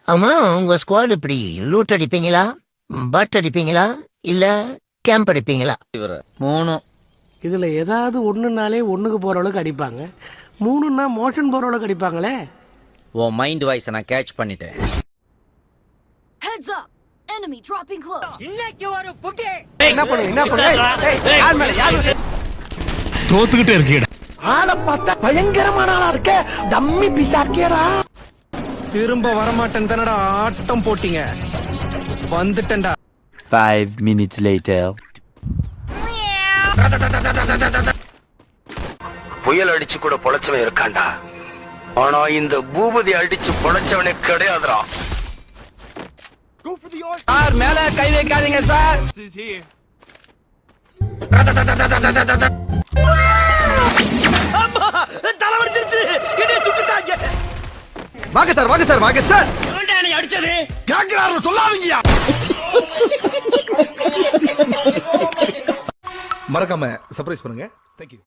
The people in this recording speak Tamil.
ஆமா, உங்க ஸ்குவாட் இப்படி லூட் அடிப்பீங்களா, பட் அடிப்பீங்களா, இல்ல கேம்ப் அடிப்பீங்களா? மூணும். இதுல ஏதாவது ஒண்ணுனாலே ஒண்ணுக்கு போற அளவுக்கு அடிப்பாங்க, மூணுன்னா மோஷன் போற அளவுக்கு அடிப்பாங்களே. உன் மைண்ட் வாய்ஸை நான் கேட்ச் பண்ணிட்டேன். Heads up! Enemy dropping close. என்ன பண்ணுங்க? யார் மேல யார் தோத்துக்கிட்டே இருக்கீடா. ஆளை பார்த்தா பயங்கரமான ஆளா இருக்க, டம்மி பிசாக்கியடா. திரும்ப வரமாட்டேன் தானடா ஆட்டம் போட்டீங்க, வந்துட்டேன்டா. 5 minutes later. புயல் அடிச்சு கூட பொழைச்சவன் இருக்கான்டா, ஆனா இந்த பூபதி அடிச்சு பொழைச்சவனே கிடையாதுடா. சார் மேல கை வைக்காதீங்க சார். தலைவடிச்சிருச்சு, என்னைய சுட்டுட்டாங்க. வாங்க சார், வாங்க சார், வாங்க சார். என்னை அடிச்சது கேக்குறாருல சொல்லாதீங்கயா. மறக்காம சர்ப்ரைஸ் பண்ணுங்க. Thank you.